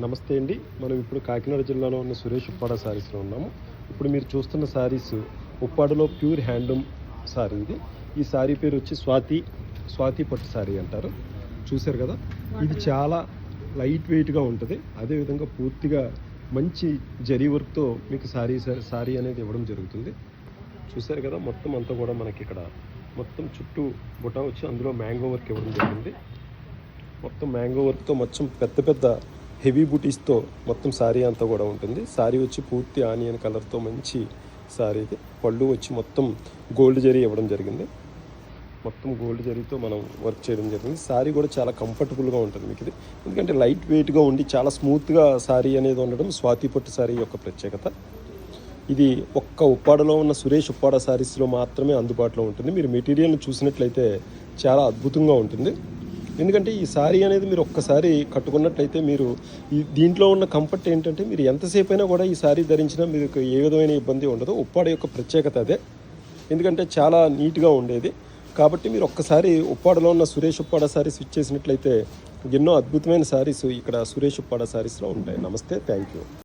నమస్తే అండి. మనం ఇప్పుడు కాకినాడ జిల్లాలో ఉన్న సురేష్ ఉప్పాడ శారీస్లో ఉన్నాము. ఇప్పుడు మీరు చూస్తున్న శారీస్ ఉప్పాడలో ప్యూర్ హ్యాండ్లూమ్ శారీ ఇది. ఈ శారీ పేరు వచ్చి స్వాతి పట్టు శారీ అంటారు. చూశారు కదా, ఇది చాలా లైట్ వెయిట్గా ఉంటుంది. అదేవిధంగా పూర్తిగా మంచి జరీ వర్క్తో మీకు శారీ అనేది ఇవ్వడం జరుగుతుంది. చూశారు కదా, మొత్తం అంతా కూడా మనకి ఇక్కడ మొత్తం చుట్టూ బుటా వచ్చి అందులో మ్యాంగో వర్క్ ఇవ్వడం జరిగింది. మొత్తం మ్యాంగో వర్క్తో మొత్తం పెద్ద హెవీ బూటీస్తో మొత్తం శారీ అంతా కూడా ఉంటుంది. శారీ వచ్చి పూర్తి ఆనియన్ కలర్తో మంచి శారీ ఇది. పళ్ళు వచ్చి మొత్తం గోల్డ్ జరీ ఇవ్వడం జరిగింది. మొత్తం గోల్డ్ జరీతో మనం వర్క్ చేయడం జరిగింది. శారీ కూడా చాలా కంఫర్టబుల్గా ఉంటుంది మీకు ఇది. ఎందుకంటే లైట్ వెయిట్గా ఉండి చాలా స్మూత్గా శారీ అనేది ఉండడం స్వాతి పట్టు శారీ యొక్క ప్రత్యేకత. ఇది ఒక్క ఉప్పాడలో ఉన్న సురేష్ ఉప్పాడ శారీస్లో మాత్రమే అందుబాటులో ఉంటుంది. మీరు మెటీరియల్ని చూసినట్లయితే చాలా అద్భుతంగా ఉంటుంది. ఎందుకంటే ఈ శారీ అనేది మీరు ఒక్కసారి కట్టుకున్నట్లయితే మీరు దీంట్లో ఉన్న కంఫర్ట్ ఏంటంటే మీరు ఎంతసేపు అయినా కూడా ఈ శారీ ధరించినా మీకు ఏ విధమైన ఇబ్బంది ఉండదు. ఉప్పాడ యొక్క ప్రత్యేకత అదే. ఎందుకంటే చాలా నీట్గా ఉండేది. కాబట్టి మీరు ఒక్కసారి ఉప్పాడలో ఉన్న సురేష్ ఉప్పాడ శారీస్ ఇచ్చేసినట్లయితే ఎన్నో అద్భుతమైన శారీస్ ఇక్కడ సురేష్ ఉప్పాడ శారీస్లో ఉంటాయి. నమస్తే, థ్యాంక్ యూ.